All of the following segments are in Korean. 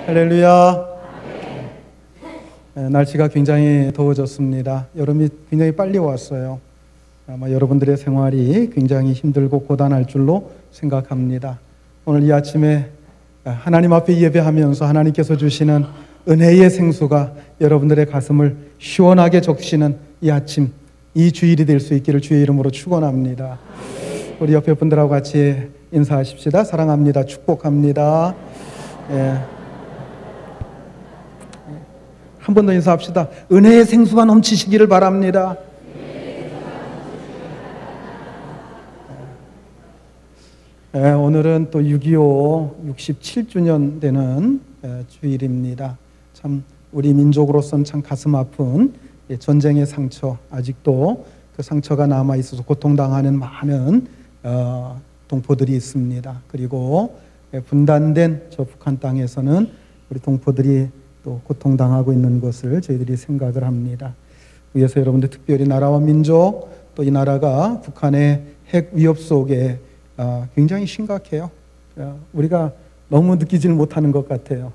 할렐루야. 날씨가 굉장히 더워졌습니다. 여름이 굉장히 빨리 왔어요. 아마 여러분들의 생활이 굉장히 힘들고 고단할 줄로 생각합니다. 오늘 이 아침에 하나님 앞에 예배하면서 하나님께서 주시는 은혜의 생수가 여러분들의 가슴을 시원하게 적시는 이 아침, 이 주일이 될 수 있기를 주의 이름으로 축원합니다. 우리 옆에 분들하고 같이 인사하십시다. 사랑합니다. 축복합니다. 한 번 더 인사합시다. 은혜의 생수가 넘치시기를 바랍니다. 오늘은 또 6.25 67주년 되는 주일입니다. 참 우리 민족으로서는 참 가슴 아픈 전쟁의 상처, 아직도 그 상처가 남아있어서 고통당하는 많은 동포들이 있습니다. 그리고 분단된 저 북한 땅에서는 우리 동포들이 또 고통당하고 있는 것을 저희들이 생각을 합니다. 위에서 여러분들 특별히 나라와 민족, 또 이 나라가 북한의 핵 위협 속에 굉장히 심각해요. 우리가 너무 느끼지를 못하는 것 같아요.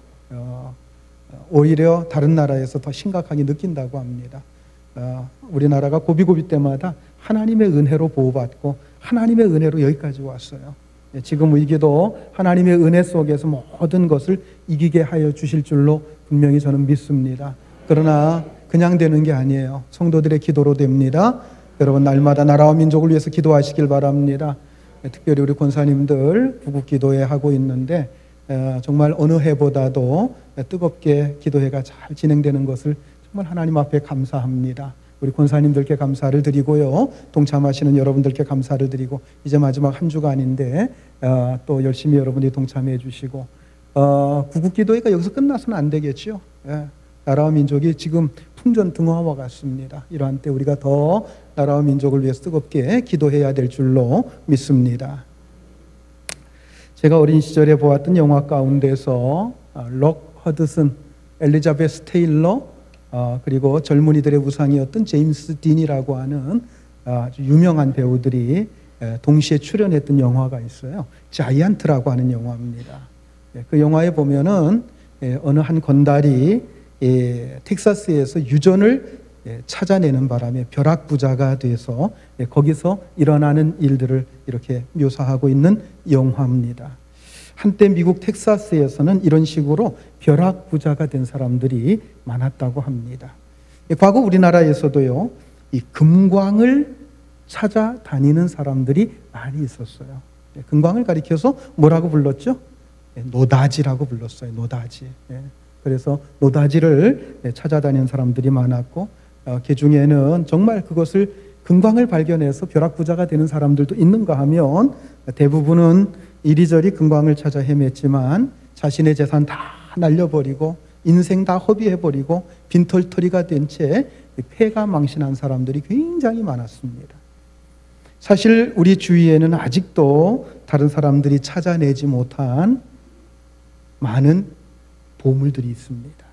오히려 다른 나라에서 더 심각하게 느낀다고 합니다. 우리나라가 고비고비 때마다 하나님의 은혜로 보호받고 하나님의 은혜로 여기까지 왔어요. 지금 위기도 하나님의 은혜 속에서 모든 것을 이기게 하여 주실 줄로 분명히 저는 믿습니다. 그러나 그냥 되는 게 아니에요. 성도들의 기도로 됩니다. 여러분 날마다 나라와 민족을 위해서 기도하시길 바랍니다. 특별히 우리 권사님들 구국 기도회 하고 있는데 정말 어느 해보다도 뜨겁게 기도회가 잘 진행되는 것을 정말 하나님 앞에 감사합니다. 우리 권사님들께 감사를 드리고요. 동참하시는 여러분들께 감사를 드리고 이제 마지막 한 주간인데 또 열심히 여러분들이 동참해 주시고 구국기도회가 여기서 끝나서는 안 되겠죠. 나라와 민족이 지금 풍전등화와 같습니다. 이러한 때 우리가 더 나라와 민족을 위해서 뜨겁게 기도해야 될 줄로 믿습니다. 제가 어린 시절에 보았던 영화 가운데서 록 허드슨, 엘리자베스 테일러, 그리고 젊은이들의 우상이었던 제임스 딘이라고 하는 아주 유명한 배우들이 동시에 출연했던 영화가 있어요. 자이언트라고 하는 영화입니다. 그 영화에 보면은 어느 한 건달이 텍사스에서 유전을 찾아내는 바람에 벼락부자가 돼서 거기서 일어나는 일들을 이렇게 묘사하고 있는 영화입니다. 한때 미국 텍사스에서는 이런 식으로 벼락부자가 된 사람들이 많았다고 합니다. 과거 우리나라에서도요, 이 금광을 찾아다니는 사람들이 많이 있었어요. 금광을 가리켜서 뭐라고 불렀죠? 노다지라고 불렀어요. 노다지. 그래서 노다지를 찾아다니는 사람들이 많았고, 그 중에는 정말 그것을 금광을 발견해서 벼락부자가 되는 사람들도 있는가 하면 대부분은 이리저리 금광을 찾아 헤맸지만 자신의 재산 다 날려버리고 인생 다 허비해버리고 빈털터리가 된 채 폐가 망신한 사람들이 굉장히 많았습니다. 사실 우리 주위에는 아직도 다른 사람들이 찾아내지 못한 많은 보물들이 있습니다.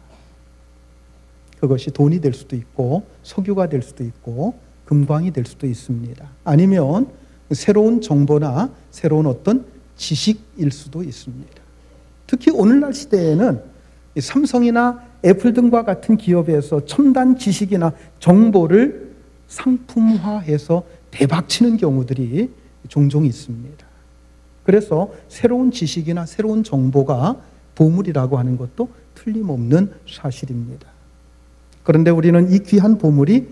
그것이 돈이 될 수도 있고 석유가 될 수도 있고 금광이 될 수도 있습니다. 아니면 새로운 정보나 새로운 어떤 지식일 수도 있습니다. 특히 오늘날 시대에는 삼성이나 애플 등과 같은 기업에서 첨단 지식이나 정보를 상품화해서 대박치는 경우들이 종종 있습니다. 그래서 새로운 지식이나 새로운 정보가 보물이라고 하는 것도 틀림없는 사실입니다. 그런데 우리는 이 귀한 보물이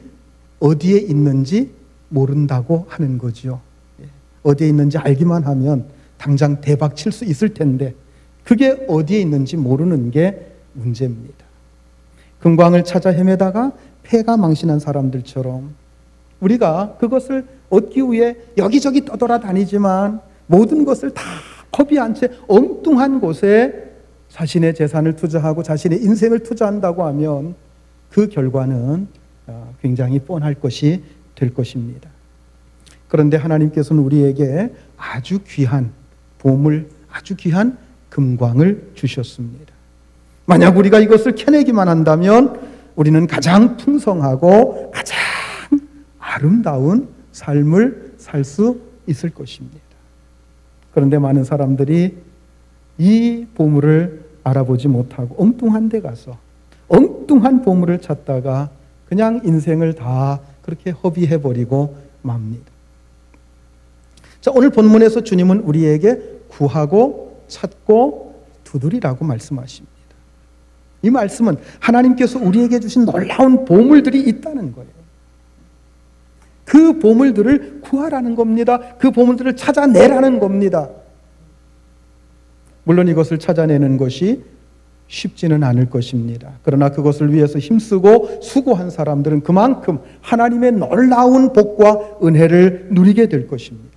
어디에 있는지 모른다고 하는 거죠. 어디에 있는지 알기만 하면 당장 대박 칠 수 있을 텐데 그게 어디에 있는지 모르는 게 문제입니다. 금광을 찾아 헤매다가 폐가 망신한 사람들처럼 우리가 그것을 얻기 위해 여기저기 떠돌아다니지만 모든 것을 다 허비한 채 엉뚱한 곳에 자신의 재산을 투자하고 자신의 인생을 투자한다고 하면 그 결과는 굉장히 뻔할 것이 될 것입니다. 그런데 하나님께서는 우리에게 아주 귀한 보물, 아주 귀한 금광을 주셨습니다. 만약 우리가 이것을 캐내기만 한다면 우리는 가장 풍성하고 가장 아름다운 삶을 살 수 있을 것입니다. 그런데 많은 사람들이 이 보물을 알아보지 못하고 엉뚱한 데 가서 엉뚱한 보물을 찾다가 그냥 인생을 다 그렇게 허비해버리고 맙니다. 자, 오늘 본문에서 주님은 우리에게 구하고 찾고 두드리라고 말씀하십니다. 이 말씀은 하나님께서 우리에게 주신 놀라운 보물들이 있다는 거예요. 그 보물들을 구하라는 겁니다. 그 보물들을 찾아내라는 겁니다. 물론 이것을 찾아내는 것이 쉽지는 않을 것입니다. 그러나 그것을 위해서 힘쓰고 수고한 사람들은 그만큼 하나님의 놀라운 복과 은혜를 누리게 될 것입니다.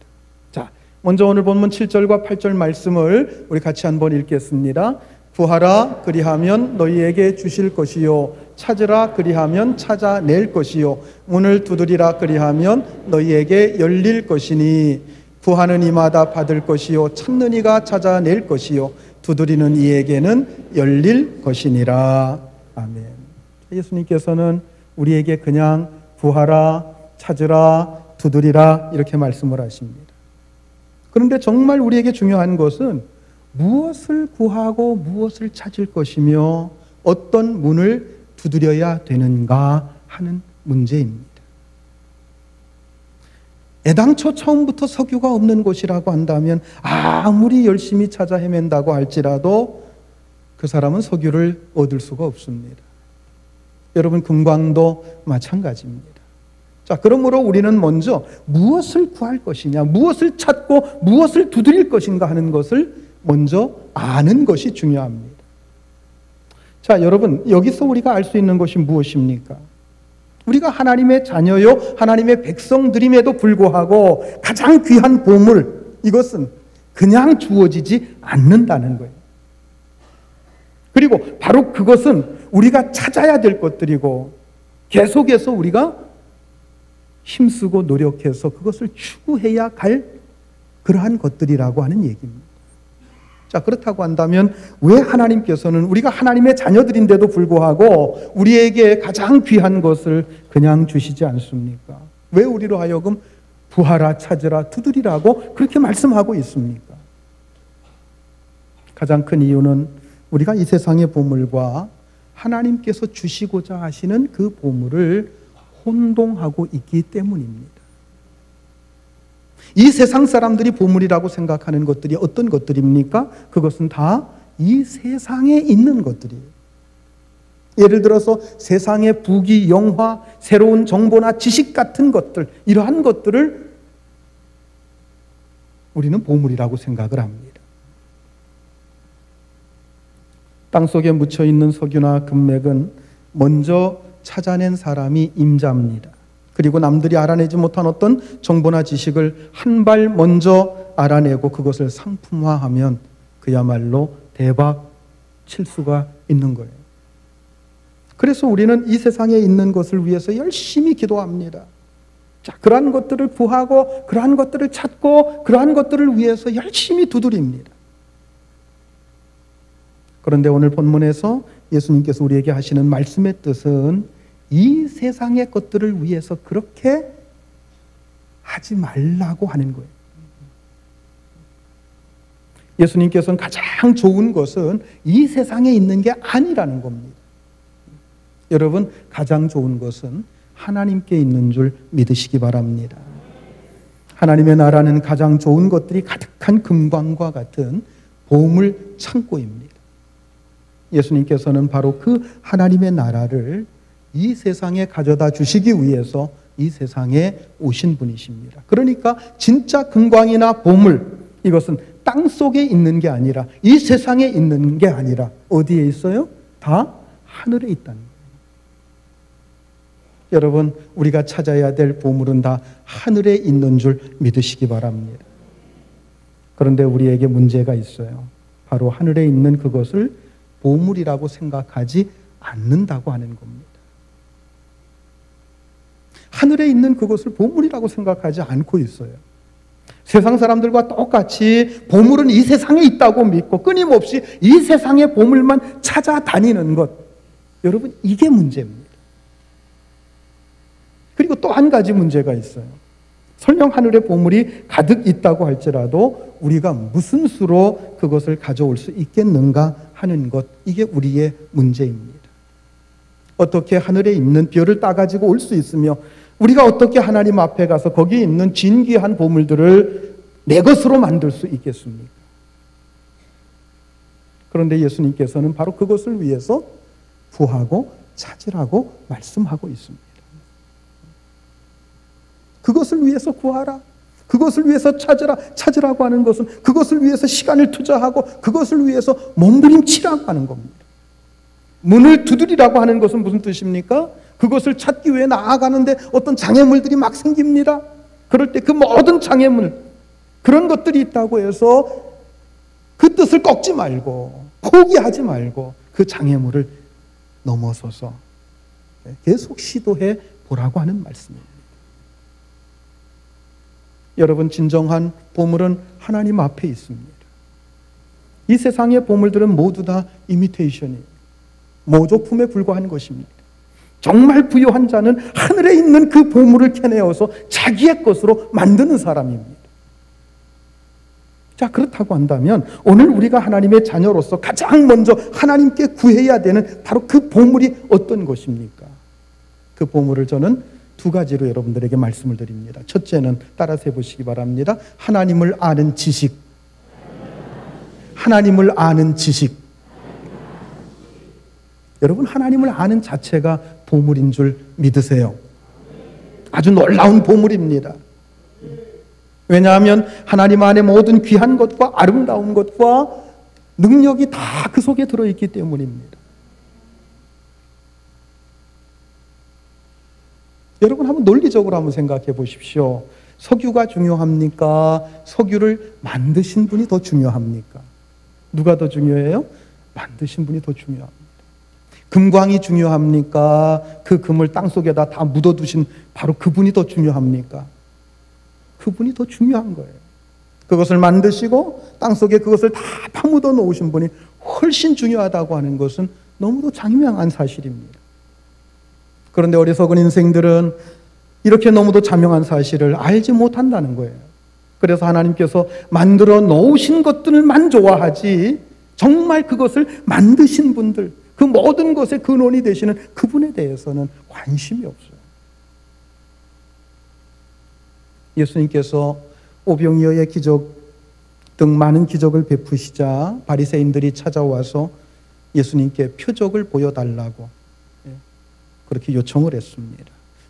자, 먼저 오늘 본문 7절과 8절 말씀을 우리 같이 한번 읽겠습니다. 구하라 그리하면 너희에게 주실 것이요 찾으라 그리하면 찾아낼 것이요 문을 두드리라 그리하면 너희에게 열릴 것이니 구하는 이마다 받을 것이요 찾는 이가 찾아낼 것이요 두드리는 이에게는 열릴 것이니라. 아멘. 예수님께서는 우리에게 그냥 구하라 찾으라 두드리라 이렇게 말씀을 하십니다. 그런데 정말 우리에게 중요한 것은 무엇을 구하고 무엇을 찾을 것이며 어떤 문을 두드려야 되는가 하는 문제입니다. 애당초 처음부터 석유가 없는 곳이라고 한다면 아무리 열심히 찾아 헤맨다고 할지라도 그 사람은 석유를 얻을 수가 없습니다. 여러분, 금광도 마찬가지입니다. 자, 그러므로 우리는 먼저 무엇을 구할 것이냐, 무엇을 찾고 무엇을 두드릴 것인가 하는 것을 먼저 아는 것이 중요합니다. 자, 여러분, 여기서 우리가 알 수 있는 것이 무엇입니까? 우리가 하나님의 자녀요, 하나님의 백성들임에도 불구하고 가장 귀한 보물, 이것은 그냥 주어지지 않는다는 거예요. 그리고 바로 그것은 우리가 찾아야 될 것들이고 계속해서 우리가 힘쓰고 노력해서 그것을 추구해야 갈 그러한 것들이라고 하는 얘기입니다. 자, 그렇다고 한다면 왜 하나님께서는 우리가 하나님의 자녀들인데도 불구하고 우리에게 가장 귀한 것을 그냥 주시지 않습니까? 왜 우리로 하여금 구하라 찾으라 두드리라고 그렇게 말씀하고 있습니까? 가장 큰 이유는 우리가 이 세상의 보물과 하나님께서 주시고자 하시는 그 보물을 혼동하고 있기 때문입니다. 이 세상 사람들이 보물이라고 생각하는 것들이 어떤 것들입니까? 그것은 다 이 세상에 있는 것들이에요. 예를 들어서 세상의 부귀, 영화, 새로운 정보나 지식 같은 것들, 이러한 것들을 우리는 보물이라고 생각을 합니다. 땅속에 묻혀있는 석유나 금맥은 먼저 찾아낸 사람이 임자입니다. 그리고 남들이 알아내지 못한 어떤 정보나 지식을 한 발 먼저 알아내고 그것을 상품화하면 그야말로 대박 칠 수가 있는 거예요. 그래서 우리는 이 세상에 있는 것을 위해서 열심히 기도합니다. 자, 그러한 것들을 구하고 그러한 것들을 찾고 그러한 것들을 위해서 열심히 두드립니다. 그런데 오늘 본문에서 예수님께서 우리에게 하시는 말씀의 뜻은 이 세상의 것들을 위해서 그렇게 하지 말라고 하는 거예요. 예수님께서는 가장 좋은 것은 이 세상에 있는 게 아니라는 겁니다. 여러분, 가장 좋은 것은 하나님께 있는 줄 믿으시기 바랍니다. 하나님의 나라는 가장 좋은 것들이 가득한 금광과 같은 보물 창고입니다. 예수님께서는 바로 그 하나님의 나라를 이 세상에 가져다 주시기 위해서 이 세상에 오신 분이십니다. 그러니까 진짜 금광이나 보물, 이것은 땅 속에 있는 게 아니라 이 세상에 있는 게 아니라 어디에 있어요? 다 하늘에 있다는 거예요. 여러분, 우리가 찾아야 될 보물은 다 하늘에 있는 줄 믿으시기 바랍니다. 그런데 우리에게 문제가 있어요. 바로 하늘에 있는 그것을 보물이라고 생각하지 않는다고 하는 겁니다. 하늘에 있는 그것을 보물이라고 생각하지 않고 있어요. 세상 사람들과 똑같이 보물은 이 세상에 있다고 믿고 끊임없이 이 세상의 보물만 찾아다니는 것, 여러분, 이게 문제입니다. 그리고 또 한 가지 문제가 있어요. 설령 하늘에 보물이 가득 있다고 할지라도 우리가 무슨 수로 그것을 가져올 수 있겠는가 하는 것, 이게 우리의 문제입니다. 어떻게 하늘에 있는 별을 따가지고 올 수 있으며 우리가 어떻게 하나님 앞에 가서 거기에 있는 진귀한 보물들을 내 것으로 만들 수 있겠습니까? 그런데 예수님께서는 바로 그것을 위해서 구하고 찾으라고 말씀하고 있습니다. 그것을 위해서 구하라. 그것을 위해서 찾으라. 찾으라고 하는 것은 그것을 위해서 시간을 투자하고 그것을 위해서 몸부림치라고 하는 겁니다. 문을 두드리라고 하는 것은 무슨 뜻입니까? 그것을 찾기 위해 나아가는데 어떤 장애물들이 막 생깁니다. 그럴 때 그 모든 장애물, 그런 것들이 있다고 해서 그 뜻을 꺾지 말고 포기하지 말고 그 장애물을 넘어서서 계속 시도해 보라고 하는 말씀입니다. 여러분, 진정한 보물은 하나님 앞에 있습니다. 이 세상의 보물들은 모두 다 이미테이션이에요. 모조품에 불과한 것입니다. 정말 부유한 자는 하늘에 있는 그 보물을 캐내어서 자기의 것으로 만드는 사람입니다. 자, 그렇다고 한다면 오늘 우리가 하나님의 자녀로서 가장 먼저 하나님께 구해야 되는 바로 그 보물이 어떤 것입니까? 그 보물을 저는 두 가지로 여러분들에게 말씀을 드립니다. 첫째는 따라서 해보시기 바랍니다. 하나님을 아는 지식. 하나님을 아는 지식. 여러분, 하나님을 아는 자체가 보물인 줄 믿으세요. 아주 놀라운 보물입니다. 왜냐하면 하나님 안에 모든 귀한 것과 아름다운 것과 능력이 다 그 속에 들어있기 때문입니다. 여러분, 한번 논리적으로 한번 생각해 보십시오. 석유가 중요합니까? 석유를 만드신 분이 더 중요합니까? 누가 더 중요해요? 만드신 분이 더 중요합니다. 금광이 중요합니까? 그 금을 땅속에다 다 묻어두신 바로 그분이 더 중요합니까? 그분이 더 중요한 거예요. 그것을 만드시고 땅속에 그것을 다 파묻어 놓으신 분이 훨씬 중요하다고 하는 것은 너무도 장명한 사실입니다. 그런데 어리석은 인생들은 이렇게 너무도 자명한 사실을 알지 못한다는 거예요. 그래서 하나님께서 만들어 놓으신 것들만 좋아하지 정말 그것을 만드신 분들, 그 모든 것의 근원이 되시는 그분에 대해서는 관심이 없어요. 예수님께서 오병이어의 기적 등 많은 기적을 베푸시자 바리새인들이 찾아와서 예수님께 표적을 보여달라고 그렇게 요청을 했습니다.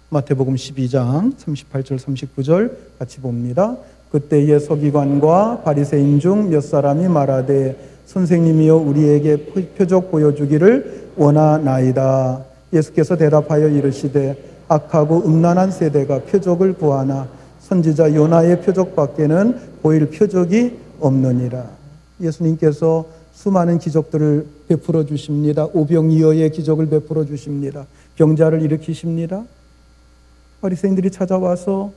마태복음 12장 38절 39절 같이 봅니다. 그때의 서기관과 바리새인 중 몇 사람이 말하되 선생님이여 우리에게 표적 보여주기를 원하나이다. 예수께서 대답하여 이르시되 악하고 음란한 세대가 표적을 구하나 선지자 요나의 표적밖에는 보일 표적이 없느니라. 예수님께서 수많은 기적들을 베풀어 주십니다. 오병이어의 기적을 베풀어 주십니다. 병자를 일으키십니다. 바리새인들이 찾아와서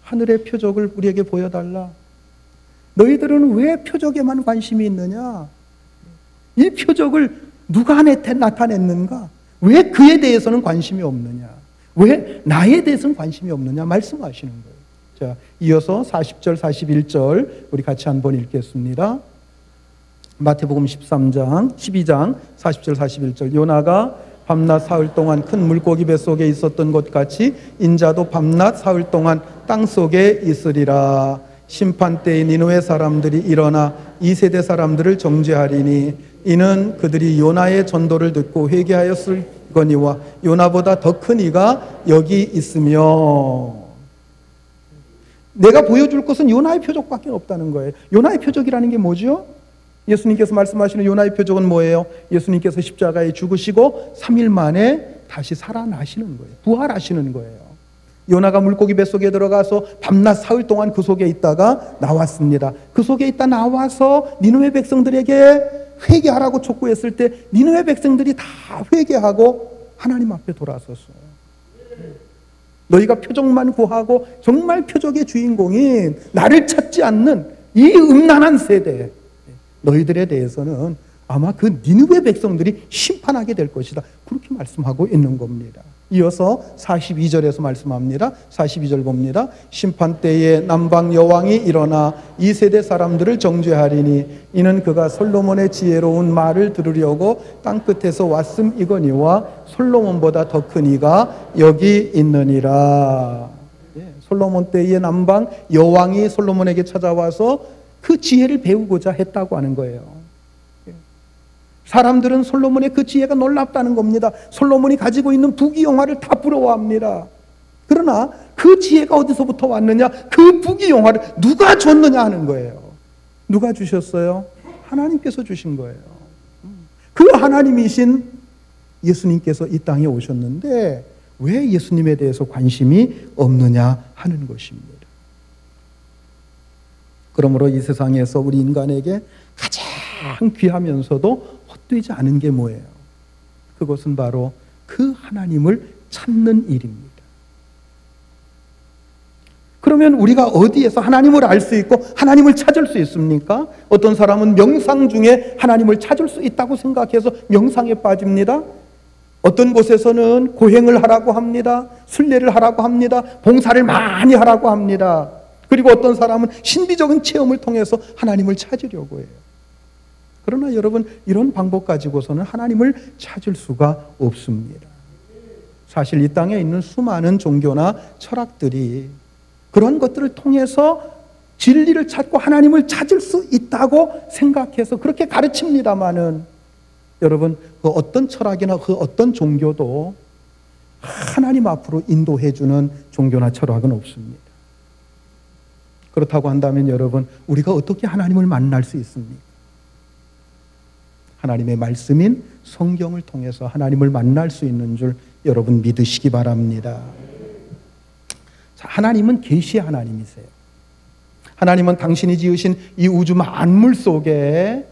하늘의 표적을 우리에게 보여달라. 너희들은 왜 표적에만 관심이 있느냐? 이 표적을 누가 나타냈는가? 왜 그에 대해서는 관심이 없느냐? 왜 나에 대해서는 관심이 없느냐? 말씀하시는 거예요. 자, 이어서 40절, 41절 우리 같이 한번 읽겠습니다. 마태복음 12장 40절, 41절 요나가 밤낮 사흘 동안 큰 물고기 뱃속에 있었던 것 같이 인자도 밤낮 사흘 동안 땅속에 있으리라. 심판 때에 니느웨 사람들이 일어나 이 세대 사람들을 정죄하리니 이는 그들이 요나의 전도를 듣고 회개하였을거니와 요나보다 더 큰 이가 여기 있으며. 내가 보여줄 것은 요나의 표적밖에 없다는 거예요. 요나의 표적이라는 게 뭐죠? 예수님께서 말씀하시는 요나의 표적은 뭐예요? 예수님께서 십자가에 죽으시고 3일 만에 다시 살아나시는 거예요. 부활하시는 거예요. 요나가 물고기 뱃속에 들어가서 밤낮 사흘 동안 그 속에 있다가 나왔습니다. 그 속에 있다 나와서 니느웨 백성들에게 회개하라고 촉구했을 때 니느웨 백성들이 다 회개하고 하나님 앞에 돌아섰어요. 너희가 표적만 구하고 정말 표적의 주인공인 나를 찾지 않는 이 음란한 세대, 너희들에 대해서는 아마 그 니느웨 백성들이 심판하게 될 것이다. 그렇게 말씀하고 있는 겁니다. 이어서 42절에서 말씀합니다. 42절 봅니다. 심판 때에 남방 여왕이 일어나 이 세대 사람들을 정죄하리니 이는 그가 솔로몬의 지혜로운 말을 들으려고 땅끝에서 왔음이거니와 솔로몬보다 더 큰 이가 여기 있느니라. 솔로몬 때의 남방 여왕이 솔로몬에게 찾아와서 그 지혜를 배우고자 했다고 하는 거예요. 사람들은 솔로몬의 그 지혜가 놀랍다는 겁니다. 솔로몬이 가지고 있는 부귀영화를 다 부러워합니다. 그러나 그 지혜가 어디서부터 왔느냐? 그 부귀영화를 누가 줬느냐 하는 거예요. 누가 주셨어요? 하나님께서 주신 거예요. 그 하나님이신 예수님께서 이 땅에 오셨는데 왜 예수님에 대해서 관심이 없느냐 하는 것입니다. 그러므로 이 세상에서 우리 인간에게 가장 귀하면서도 헛되지 않은 게 뭐예요? 그것은 바로 그 하나님을 찾는 일입니다. 그러면 우리가 어디에서 하나님을 알 수 있고 하나님을 찾을 수 있습니까? 어떤 사람은 명상 중에 하나님을 찾을 수 있다고 생각해서 명상에 빠집니다. 어떤 곳에서는 고행을 하라고 합니다. 순례를 하라고 합니다. 봉사를 많이 하라고 합니다. 그리고 어떤 사람은 신비적인 체험을 통해서 하나님을 찾으려고 해요. 그러나 여러분, 이런 방법 가지고서는 하나님을 찾을 수가 없습니다. 사실 이 땅에 있는 수많은 종교나 철학들이 그런 것들을 통해서 진리를 찾고 하나님을 찾을 수 있다고 생각해서 그렇게 가르칩니다마는 여러분, 그 어떤 철학이나 그 어떤 종교도 하나님 앞으로 인도해주는 종교나 철학은 없습니다. 그렇다고 한다면 여러분, 우리가 어떻게 하나님을 만날 수 있습니까? 하나님의 말씀인 성경을 통해서 하나님을 만날 수 있는 줄 여러분 믿으시기 바랍니다. 자, 하나님은 계시의 하나님이세요. 하나님은 당신이 지으신 이 우주 만물 속에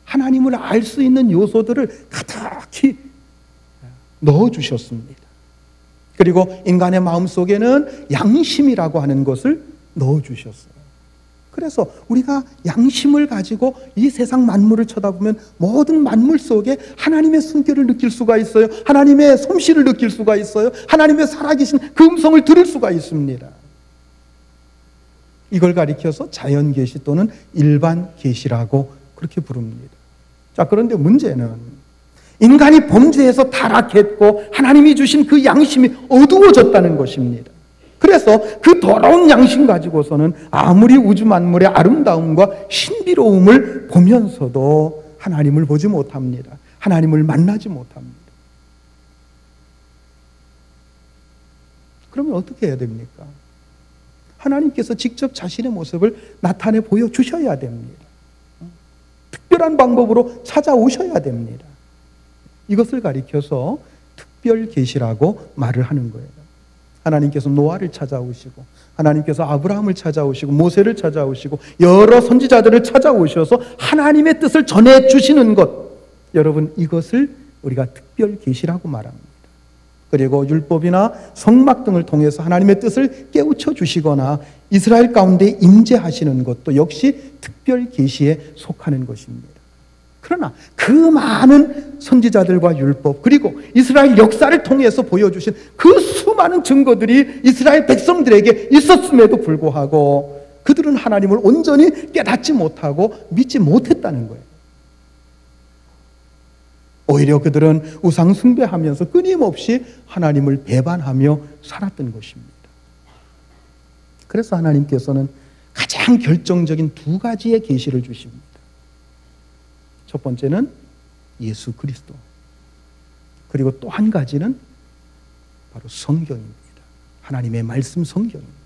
하나님을 알 수 있는 요소들을 가득히 넣어주셨습니다. 그리고 인간의 마음속에는 양심이라고 하는 것을 넣어주셨어요. 그래서 우리가 양심을 가지고 이 세상 만물을 쳐다보면 모든 만물 속에 하나님의 숨결을 느낄 수가 있어요. 하나님의 솜씨를 느낄 수가 있어요. 하나님의 살아계신 그 음성을 들을 수가 있습니다. 이걸 가리켜서 자연계시 또는 일반계시라고 그렇게 부릅니다. 자, 그런데 문제는 인간이 범죄해서 타락했고 하나님이 주신 그 양심이 어두워졌다는 것입니다. 그래서 그 더러운 양심 가지고서는 아무리 우주 만물의 아름다움과 신비로움을 보면서도 하나님을 보지 못합니다. 하나님을 만나지 못합니다. 그러면 어떻게 해야 됩니까? 하나님께서 직접 자신의 모습을 나타내 보여주셔야 됩니다. 특별한 방법으로 찾아오셔야 됩니다. 이것을 가리켜서 특별 계시라고 말을 하는 거예요. 하나님께서 노아를 찾아오시고 하나님께서 아브라함을 찾아오시고 모세를 찾아오시고 여러 선지자들을 찾아오셔서 하나님의 뜻을 전해주시는 것, 여러분 이것을 우리가 특별 계시라고 말합니다. 그리고 율법이나 성막 등을 통해서 하나님의 뜻을 깨우쳐 주시거나 이스라엘 가운데 임재하시는 것도 역시 특별 계시에 속하는 것입니다. 그러나 그 많은 선지자들과 율법 그리고 이스라엘 역사를 통해서 보여주신 그 수많은 증거들이 이스라엘 백성들에게 있었음에도 불구하고 그들은 하나님을 온전히 깨닫지 못하고 믿지 못했다는 거예요. 오히려 그들은 우상 숭배하면서 끊임없이 하나님을 배반하며 살았던 것입니다. 그래서 하나님께서는 가장 결정적인 두 가지의 계시를 주십니다. 첫 번째는 예수 그리스도, 그리고 또 한 가지는 바로 성경입니다. 하나님의 말씀 성경입니다.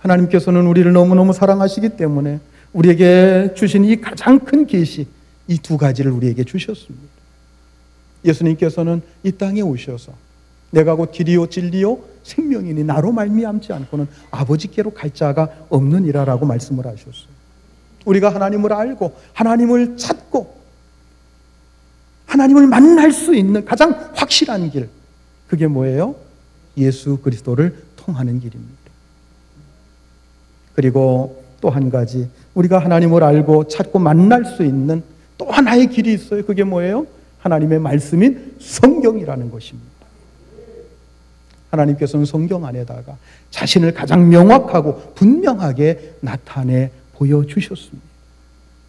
하나님께서는 우리를 너무너무 사랑하시기 때문에 우리에게 주신 이 가장 큰 계시, 이 두 가지를 우리에게 주셨습니다. 예수님께서는 이 땅에 오셔서 내가 곧 길이요 진리요 생명이니 나로 말미암지 않고는 아버지께로 갈 자가 없느니라라고 말씀을 하셨어요. 우리가 하나님을 알고 하나님을 찾고 하나님을 만날 수 있는 가장 확실한 길, 그게 뭐예요? 예수 그리스도를 통하는 길입니다. 그리고 또 한 가지, 우리가 하나님을 알고 찾고 만날 수 있는 또 하나의 길이 있어요. 그게 뭐예요? 하나님의 말씀인 성경이라는 것입니다. 하나님께서는 성경 안에다가 자신을 가장 명확하고 분명하게 나타내 보여주셨습니다.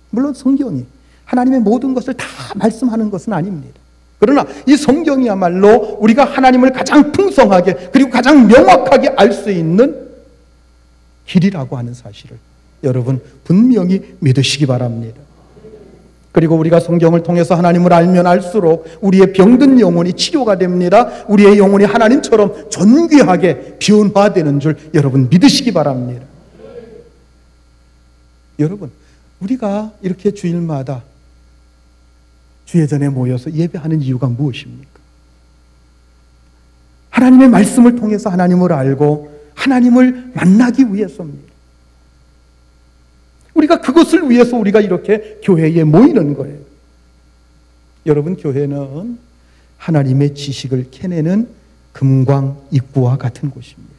물론 성경이 하나님의 모든 것을 다 말씀하는 것은 아닙니다. 그러나 이 성경이야말로 우리가 하나님을 가장 풍성하게 그리고 가장 명확하게 알 수 있는 길이라고 하는 사실을 여러분 분명히 믿으시기 바랍니다. 그리고 우리가 성경을 통해서 하나님을 알면 알수록 우리의 병든 영혼이 치료가 됩니다. 우리의 영혼이 하나님처럼 존귀하게 변화되는 줄 여러분 믿으시기 바랍니다. 여러분, 우리가 이렇게 주일마다 주예전에 모여서 예배하는 이유가 무엇입니까? 하나님의 말씀을 통해서 하나님을 알고 하나님을 만나기 위해서입니다. 우리가 그것을 위해서 우리가 이렇게 교회에 모이는 거예요. 여러분, 교회는 하나님의 지식을 캐내는 금광 입구와 같은 곳입니다.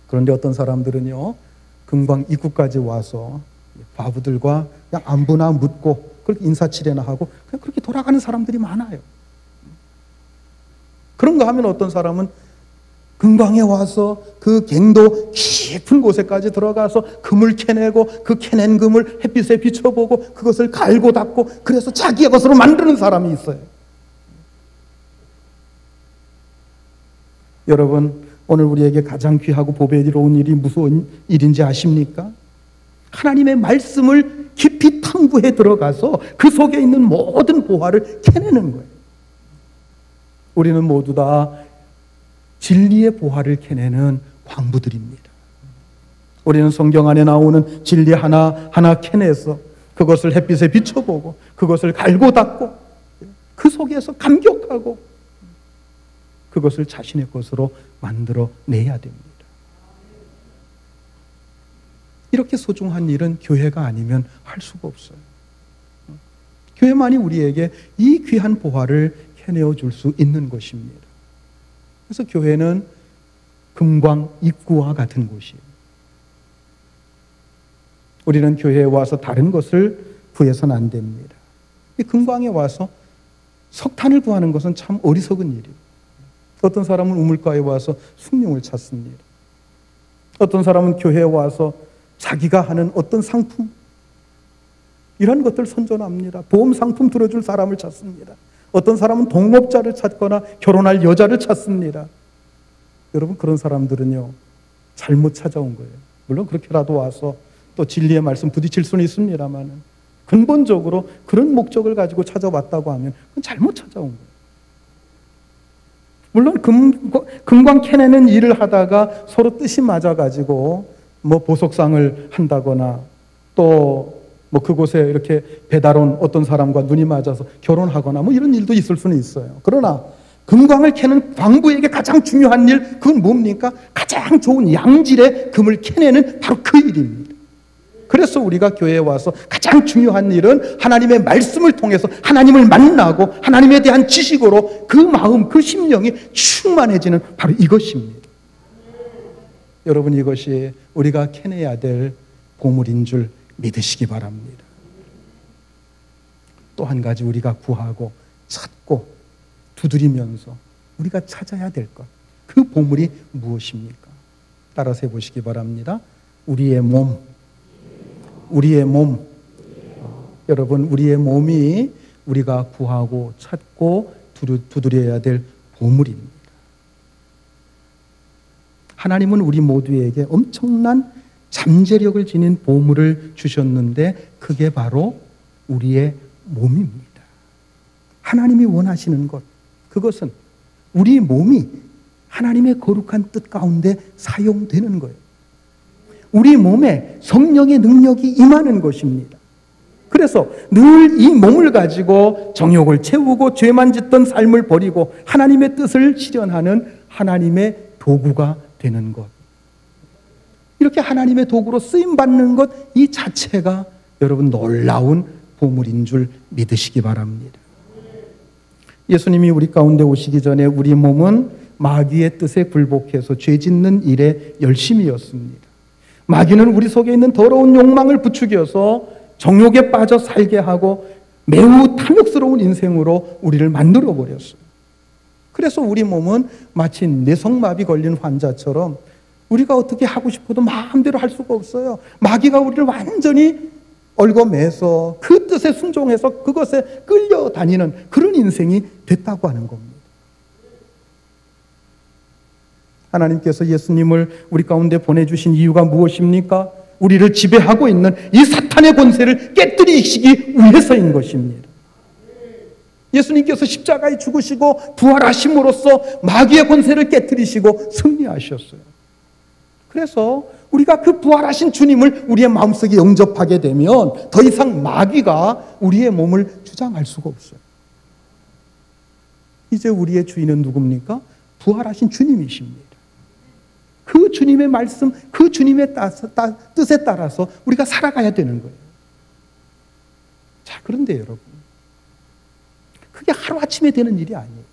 그런데 어떤 사람들은요, 금광 입구까지 와서 과부들과 그냥 안부나 묻고 그렇게 인사치레나 하고 그냥 그렇게 돌아가는 사람들이 많아요. 그런가 하면 어떤 사람은 금광에 와서 그 갱도 깊은 곳에까지 들어가서 금을 캐내고 그 캐낸 금을 햇빛에 비춰보고 그것을 갈고 닦고 그래서 자기의 것으로 만드는 사람이 있어요. 여러분, 오늘 우리에게 가장 귀하고 보배로운 일이 무슨 일인지 아십니까? 하나님의 말씀을 깊이 탐구해 들어가서 그 속에 있는 모든 보화를 캐내는 거예요. 우리는 모두 다 진리의 보화를 캐내는 광부들입니다. 우리는 성경 안에 나오는 진리 하나하나 캐내서 그것을 햇빛에 비춰보고 그것을 갈고 닦고 그 속에서 감격하고 그것을 자신의 것으로 만들어내야 됩니다. 이렇게 소중한 일은 교회가 아니면 할 수가 없어요. 교회만이 우리에게 이 귀한 보화를 캐내어 줄 수 있는 것입니다. 그래서 교회는 금광 입구와 같은 곳이에요. 우리는 교회에 와서 다른 것을 구해서는 안 됩니다. 이 금광에 와서 석탄을 구하는 것은 참 어리석은 일이에요. 어떤 사람은 우물가에 와서 숭늉을 찾습니다. 어떤 사람은 교회에 와서 자기가 하는 어떤 상품, 이런 것들 선전합니다. 보험 상품 들어줄 사람을 찾습니다. 어떤 사람은 동업자를 찾거나 결혼할 여자를 찾습니다. 여러분, 그런 사람들은요, 잘못 찾아온 거예요. 물론 그렇게라도 와서 또 진리의 말씀 부딪힐 수는 있습니다만 근본적으로 그런 목적을 가지고 찾아왔다고 하면 그건 잘못 찾아온 거예요. 물론 금광 캐내는 일을 하다가 서로 뜻이 맞아가지고 뭐 보석상을 한다거나 또 뭐 그곳에 이렇게 배달 온 어떤 사람과 눈이 맞아서 결혼하거나 뭐 이런 일도 있을 수는 있어요. 그러나 금광을 캐는 광부에게 가장 중요한 일, 그건 뭡니까? 가장 좋은 양질의 금을 캐내는 바로 그 일입니다. 그래서 우리가 교회에 와서 가장 중요한 일은 하나님의 말씀을 통해서 하나님을 만나고 하나님에 대한 지식으로 그 마음, 그 심령이 충만해지는 바로 이것입니다. 여러분, 이것이 우리가 캐내야 될 보물인 줄 믿으시기 바랍니다. 또 한 가지 우리가 구하고 찾고 두드리면서 우리가 찾아야 될 것, 그 보물이 무엇입니까? 따라서 해보시기 바랍니다. 우리의 몸. 여러분, 우리의 몸이 우리가 구하고 찾고 두드려야 될 보물입니다. 하나님은 우리 모두에게 엄청난 잠재력을 지닌 보물을 주셨는데 그게 바로 우리의 몸입니다. 하나님이 원하시는 것, 그것은 우리 몸이 하나님의 거룩한 뜻 가운데 사용되는 거예요. 우리 몸에 성령의 능력이 임하는 것입니다. 그래서 늘 이 몸을 가지고 정욕을 채우고 죄만 짓던 삶을 버리고 하나님의 뜻을 실현하는 하나님의 도구가 되는 것. 이렇게 하나님의 도구로 쓰임받는 것, 이 자체가 여러분 놀라운 보물인 줄 믿으시기 바랍니다. 예수님이 우리 가운데 오시기 전에 우리 몸은 마귀의 뜻에 굴복해서 죄 짓는 일에 열심이었습니다. 마귀는 우리 속에 있는 더러운 욕망을 부추겨서 정욕에 빠져 살게 하고 매우 탐욕스러운 인생으로 우리를 만들어 버렸어요. 그래서 우리 몸은 마치 뇌성마비 걸린 환자처럼 우리가 어떻게 하고 싶어도 마음대로 할 수가 없어요. 마귀가 우리를 완전히 얽어매서 그 뜻에 순종해서 그것에 끌려다니는 그런 인생이 됐다고 하는 겁니다. 하나님께서 예수님을 우리 가운데 보내주신 이유가 무엇입니까? 우리를 지배하고 있는 이 사탄의 권세를 깨뜨리시기 위해서인 것입니다. 예수님께서 십자가에 죽으시고 부활하심으로써 마귀의 권세를 깨뜨리시고 승리하셨어요. 그래서 우리가 그 부활하신 주님을 우리의 마음속에 영접하게 되면 더 이상 마귀가 우리의 몸을 주장할 수가 없어요. 이제 우리의 주인은 누굽니까? 부활하신 주님이십니다. 그 주님의 말씀, 그 주님의 뜻에 따라서 우리가 살아가야 되는 거예요. 자, 그런데 여러분, 그게 하루아침에 되는 일이 아니에요.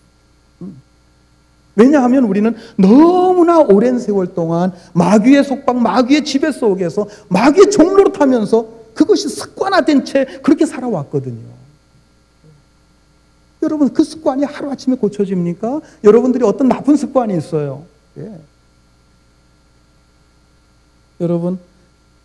왜냐하면 우리는 너무나 오랜 세월 동안 마귀의 속박, 마귀의 지배 속에서 마귀의 종로로 타면서 그것이 습관화된 채 그렇게 살아왔거든요. 여러분, 그 습관이 하루아침에 고쳐집니까? 여러분들이 어떤 나쁜 습관이 있어요. 예. 여러분,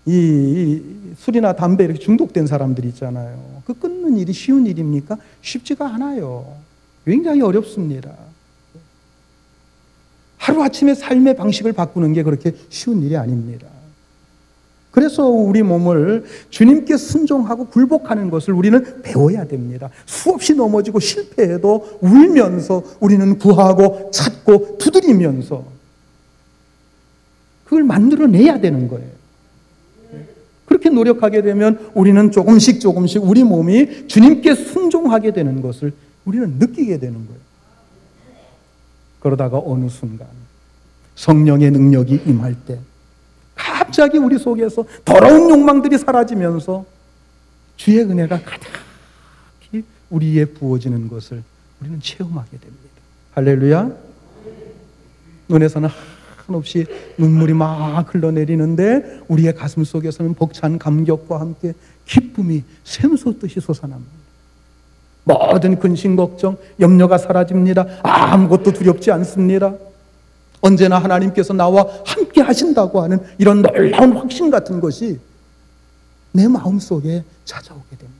이 술이나 담배 이렇게 중독된 사람들이 있잖아요. 그 끊는 일이 쉬운 일입니까? 쉽지가 않아요. 굉장히 어렵습니다. 하루아침에 삶의 방식을 바꾸는 게 그렇게 쉬운 일이 아닙니다. 그래서 우리 몸을 주님께 순종하고 굴복하는 것을 우리는 배워야 됩니다. 수없이 넘어지고 실패해도 울면서 우리는 구하고 찾고 두드리면서 그걸 만들어내야 되는 거예요. 그렇게 노력하게 되면 우리는 조금씩 우리 몸이 주님께 순종하게 되는 것을 우리는 느끼게 되는 거예요. 그러다가 어느 순간 성령의 능력이 임할 때 갑자기 우리 속에서 더러운 욕망들이 사라지면서 주의 은혜가 가득히 우리에 부어지는 것을 우리는 체험하게 됩니다. 할렐루야. 눈에서는 한없이 눈물이 막 흘러내리는데 우리의 가슴 속에서는 벅찬 감격과 함께 기쁨이 샘솟듯이 솟아납니다. 모든 근심, 걱정, 염려가 사라집니다. 아무것도 두렵지 않습니다. 언제나 하나님께서 나와 함께 하신다고 하는 이런 놀라운 확신 같은 것이 내 마음속에 찾아오게 됩니다.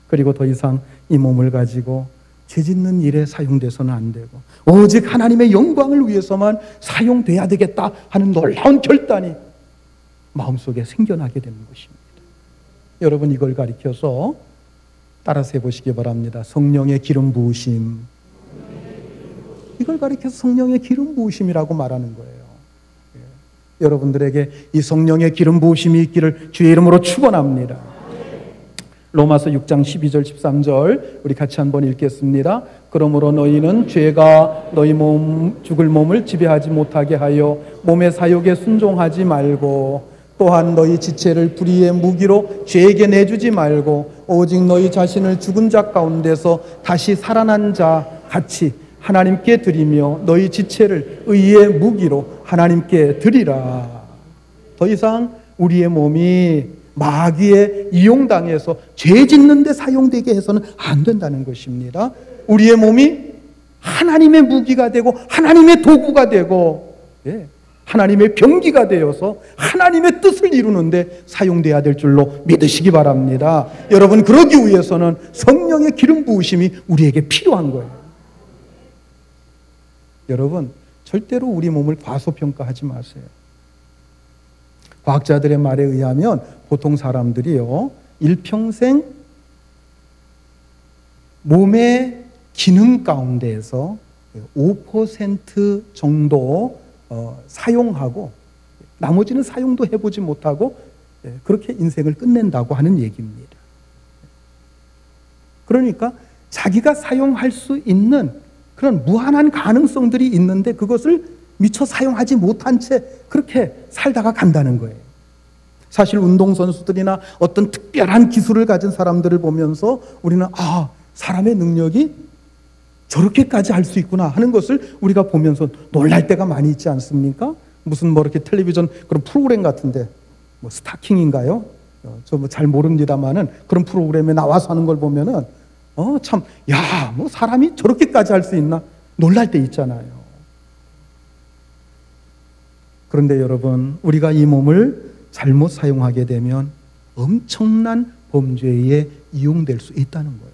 그리고 더 이상 이 몸을 가지고 죄짓는 일에 사용돼서는 안 되고 오직 하나님의 영광을 위해서만 사용돼야 되겠다 하는 놀라운 결단이 마음속에 생겨나게 되는 것입니다. 여러분, 이걸 가리켜서 따라서 해보시기 바랍니다. 성령의 기름 부으심. 이걸 가리켜서 성령의 기름 부으심이라고 말하는 거예요. 예. 여러분들에게 이 성령의 기름 부으심이 있기를 주의 이름으로 축원합니다. 로마서 6장 12절 13절 우리 같이 한번 읽겠습니다. 그러므로 너희는 죄가 너희 죽을 몸을 지배하지 못하게 하여 몸의 사욕에 순종하지 말고 또한 너희 지체를 불의의 무기로 죄에게 내주지 말고 오직 너희 자신을 죽은 자 가운데서 다시 살아난 자 같이 하나님께 드리며 너희 지체를 의의 무기로 하나님께 드리라. 더 이상 우리의 몸이 마귀에 이용당해서 죄 짓는 데 사용되게 해서는 안 된다는 것입니다. 우리의 몸이 하나님의 무기가 되고 하나님의 도구가 되고 하나님의 병기가 되어서 하나님의 뜻을 이루는데 사용돼야 될 줄로 믿으시기 바랍니다. 여러분, 그러기 위해서는 성령의 기름 부으심이 우리에게 필요한 거예요. 여러분, 절대로 우리 몸을 과소평가하지 마세요. 과학자들의 말에 의하면 보통 사람들이요, 일평생 몸의 기능 가운데에서 5% 정도 사용하고 나머지는 사용도 해보지 못하고 그렇게 인생을 끝낸다고 하는 얘기입니다. 그러니까 자기가 사용할 수 있는 그런 무한한 가능성들이 있는데 그것을 미처 사용하지 못한 채 그렇게 살다가 간다는 거예요. 사실 운동선수들이나 어떤 특별한 기술을 가진 사람들을 보면서 우리는 사람의 능력이 저렇게까지 할 수 있구나 하는 것을 우리가 보면서 놀랄 때가 많이 있지 않습니까? 무슨 이렇게 텔레비전 그런 프로그램 같은데 스타킹인가요? 저 뭐 잘 모릅니다만은 그런 프로그램에 나와서 하는 걸 보면은 참, 야, 뭐 사람이 저렇게까지 할 수 있나 놀랄 때 있잖아요. 그런데 여러분, 우리가 이 몸을 잘못 사용하게 되면 엄청난 범죄에 이용될 수 있다는 거예요.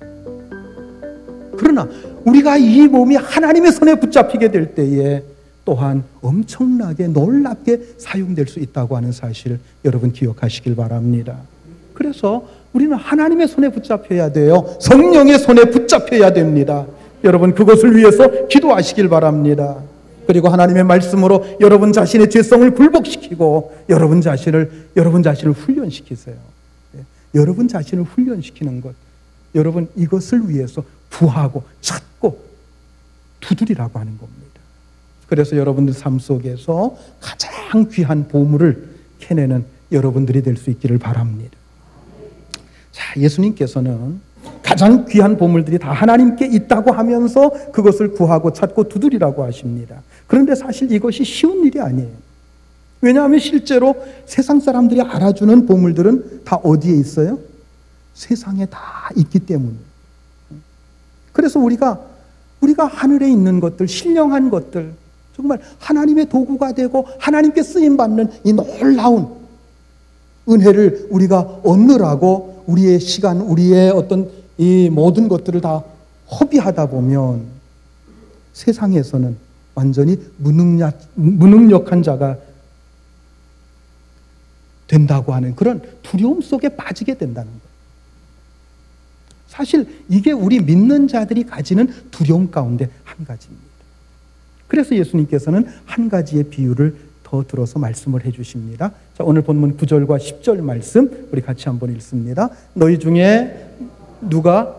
그러나 우리가 이 몸이 하나님의 손에 붙잡히게 될 때에 또한 엄청나게 놀랍게 사용될 수 있다고 하는 사실을 여러분 기억하시길 바랍니다. 그래서 우리는 하나님의 손에 붙잡혀야 돼요. 성령의 손에 붙잡혀야 됩니다. 여러분 그것을 위해서 기도하시길 바랍니다. 그리고 하나님의 말씀으로 여러분 자신의 죄성을 굴복시키고 여러분 자신을 훈련시키세요. 여러분 자신을 훈련시키는 것, 여러분 이것을 위해서 구하고 찾고 두드리라고 하는 겁니다. 그래서 여러분들 삶 속에서 가장 귀한 보물을 캐내는 여러분들이 될 수 있기를 바랍니다. 자, 예수님께서는 가장 귀한 보물들이 다 하나님께 있다고 하면서 그것을 구하고 찾고 두드리라고 하십니다. 그런데 사실 이것이 쉬운 일이 아니에요. 왜냐하면 실제로 세상 사람들이 알아주는 보물들은 다 어디에 있어요? 세상에 다 있기 때문이에요. 그래서 우리가 하늘에 있는 것들, 신령한 것들, 정말 하나님의 도구가 되고 하나님께 쓰임받는 이 놀라운 은혜를 우리가 얻느라고 우리의 시간, 우리의 어떤 이 모든 것들을 다 허비하다 보면 세상에서는 완전히 무능력한 자가 된다고 하는 그런 두려움 속에 빠지게 된다는 거예요. 사실 이게 우리 믿는 자들이 가지는 두려움 가운데 한 가지입니다. 그래서 예수님께서는 한 가지의 비유를 더 들어서 말씀을 해주십니다. 자, 오늘 본문 9절과 10절 말씀 우리 같이 한번 읽습니다. 너희 중에 누가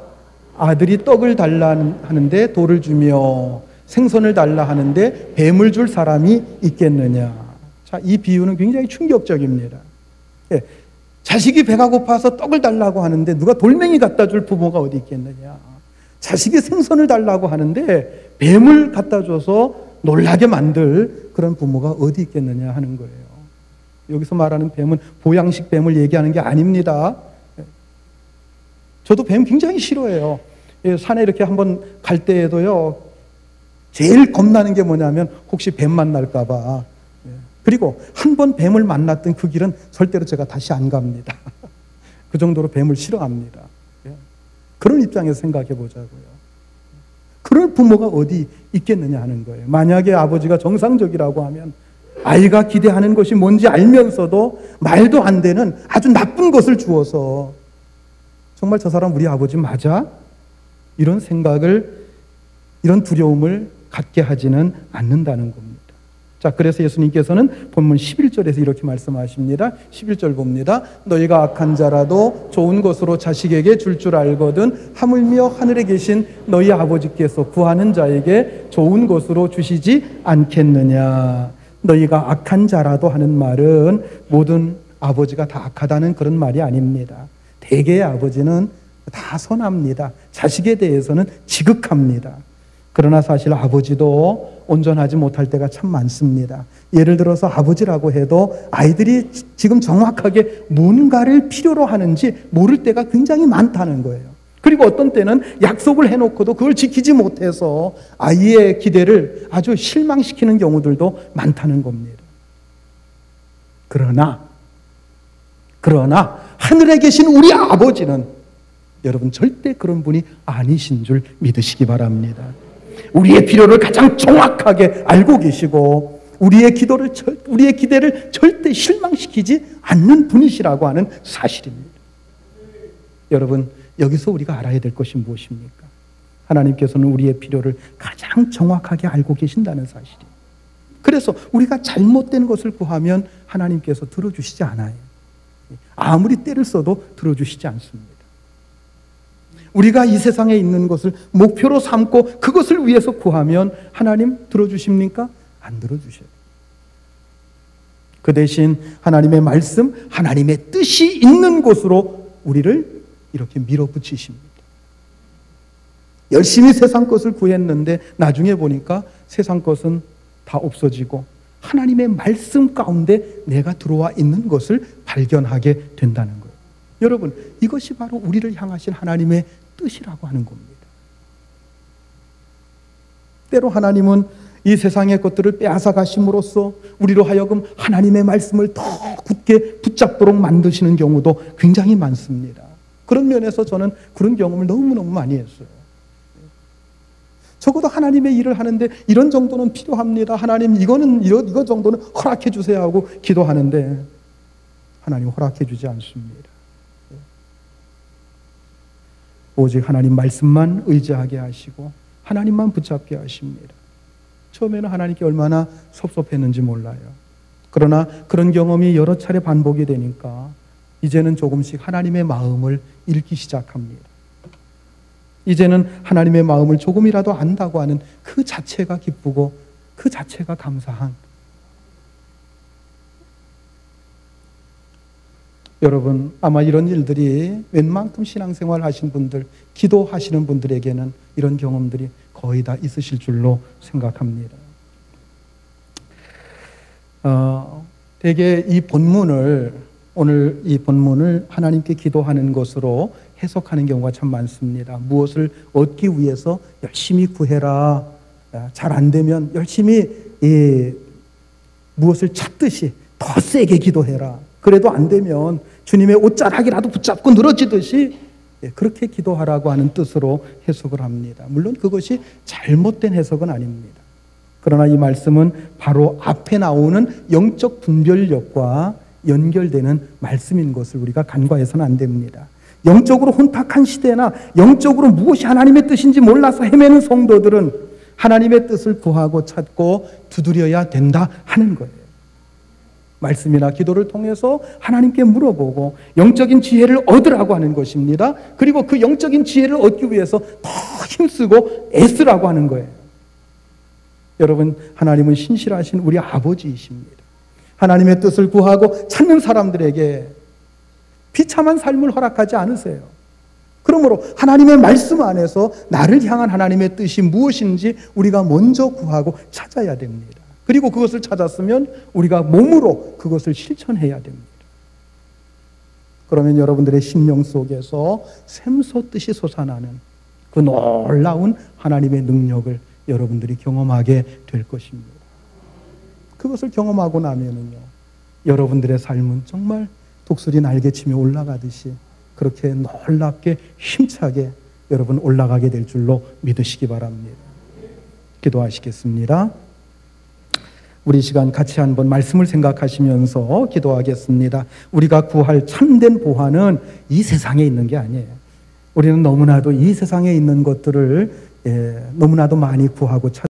아들이 떡을 달라 하는데 돌을 주며 생선을 달라 하는데 뱀을 줄 사람이 있겠느냐. 자, 이 비유는 굉장히 충격적입니다. 예, 자식이 배가 고파서 떡을 달라고 하는데 누가 돌멩이 갖다 줄 부모가 어디 있겠느냐. 자식이 생선을 달라고 하는데 뱀을 갖다 줘서 놀라게 만들 그런 부모가 어디 있겠느냐 하는 거예요. 여기서 말하는 뱀은 보양식 뱀을 얘기하는 게 아닙니다. 저도 뱀 굉장히 싫어해요. 산에 이렇게 한번 갈 때에도요, 제일 겁나는 게 뭐냐면 혹시 뱀 만날까 봐. 그리고 한 번 뱀을 만났던 그 길은 절대로 제가 다시 안 갑니다. 그 정도로 뱀을 싫어합니다. 그런 입장에서 생각해 보자고요. 그럴 부모가 어디 있겠느냐 하는 거예요. 만약에 아버지가 정상적이라고 하면 아이가 기대하는 것이 뭔지 알면서도 말도 안 되는 아주 나쁜 것을 주어서 정말 저 사람 우리 아버지 맞아? 이런 생각을, 이런 두려움을 갖게 하지는 않는다는 겁니다. 자, 그래서 예수님께서는 본문 11절에서 이렇게 말씀하십니다. 11절 봅니다. 너희가 악한 자라도 좋은 것으로 자식에게 줄 알거든 하물며 하늘에 계신 너희 아버지께서 구하는 자에게 좋은 것으로 주시지 않겠느냐. 너희가 악한 자라도 하는 말은 모든 아버지가 다 악하다는 그런 말이 아닙니다. 대개의 아버지는 다 선합니다. 자식에 대해서는 지극합니다. 그러나 사실 아버지도 온전하지 못할 때가 참 많습니다. 예를 들어서 아버지라고 해도 아이들이 지금 정확하게 뭔가를 필요로 하는지 모를 때가 굉장히 많다는 거예요. 그리고 어떤 때는 약속을 해놓고도 그걸 지키지 못해서 아이의 기대를 아주 실망시키는 경우들도 많다는 겁니다. 그러나 하늘에 계신 우리 아버지는 여러분 절대 그런 분이 아니신 줄 믿으시기 바랍니다. 우리의 필요를 가장 정확하게 알고 계시고 우리의 기대를 절대 실망시키지 않는 분이시라고 하는 사실입니다. 여러분, 여기서 우리가 알아야 될 것이 무엇입니까? 하나님께서는 우리의 필요를 가장 정확하게 알고 계신다는 사실이에요. 그래서 우리가 잘못된 것을 구하면 하나님께서 들어주시지 않아요. 아무리 때를 써도 들어주시지 않습니다. 우리가 이 세상에 있는 것을 목표로 삼고 그것을 위해서 구하면 하나님 들어주십니까? 안 들어주셔요. 그 대신 하나님의 말씀, 하나님의 뜻이 있는 곳으로 우리를 이렇게 밀어붙이십니다. 열심히 세상 것을 구했는데 나중에 보니까 세상 것은 다 없어지고 하나님의 말씀 가운데 내가 들어와 있는 것을 발견하게 된다는 거예요. 여러분, 이것이 바로 우리를 향하신 하나님의 뜻이라고 하는 겁니다. 때로 하나님은 이 세상의 것들을 빼앗아 가심으로써 우리로 하여금 하나님의 말씀을 더 굳게 붙잡도록 만드시는 경우도 굉장히 많습니다. 그런 면에서 저는 그런 경험을 너무너무 많이 했어요. 적어도 하나님의 일을 하는데 이런 정도는 필요합니다. 하나님, 이거 정도는 허락해 주세요 하고 기도하는데 하나님 허락해 주지 않습니다. 오직 하나님 말씀만 의지하게 하시고 하나님만 붙잡게 하십니다. 처음에는 하나님께 얼마나 섭섭했는지 몰라요. 그러나 그런 경험이 여러 차례 반복이 되니까 이제는 조금씩 하나님의 마음을 읽기 시작합니다. 이제는 하나님의 마음을 조금이라도 안다고 하는 그 자체가 기쁘고 그 자체가 감사한. 여러분, 아마 이런 일들이 웬만큼 신앙생활 하신 분들, 기도하시는 분들에게는 이런 경험들이 거의 다 있으실 줄로 생각합니다. 대개 오늘 이 본문을 하나님께 기도하는 것으로 해석하는 경우가 참 많습니다. 무엇을 얻기 위해서 열심히 구해라. 잘 안 되면 열심히 무엇을 찾듯이 더 세게 기도해라. 그래도 안 되면 주님의 옷자락이라도 붙잡고 늘어지듯이 그렇게 기도하라고 하는 뜻으로 해석을 합니다. 물론 그것이 잘못된 해석은 아닙니다. 그러나 이 말씀은 바로 앞에 나오는 영적 분별력과 연결되는 말씀인 것을 우리가 간과해서는 안 됩니다. 영적으로 혼탁한 시대나 영적으로 무엇이 하나님의 뜻인지 몰라서 헤매는 성도들은 하나님의 뜻을 구하고 찾고 두드려야 된다 하는 거예요. 말씀이나 기도를 통해서 하나님께 물어보고 영적인 지혜를 얻으라고 하는 것입니다. 그리고 그 영적인 지혜를 얻기 위해서 더 힘쓰고 애쓰라고 하는 거예요. 여러분, 하나님은 신실하신 우리 아버지이십니다. 하나님의 뜻을 구하고 찾는 사람들에게 비참한 삶을 허락하지 않으세요. 그러므로 하나님의 말씀 안에서 나를 향한 하나님의 뜻이 무엇인지 우리가 먼저 구하고 찾아야 됩니다. 그리고 그것을 찾았으면 우리가 몸으로 그것을 실천해야 됩니다. 그러면 여러분들의 심령 속에서 샘솟듯이 솟아나는 그 놀라운 하나님의 능력을 여러분들이 경험하게 될 것입니다. 그것을 경험하고 나면은요, 여러분들의 삶은 정말 독수리 날개치며 올라가듯이 그렇게 놀랍게 힘차게 여러분 올라가게 될 줄로 믿으시기 바랍니다. 기도하시겠습니다. 우리 시간 같이 한번 말씀을 생각하시면서 기도하겠습니다. 우리가 구할 참된 보화는 이 세상에 있는 게 아니에요. 우리는 너무나도 이 세상에 있는 것들을 너무나도 많이 구하고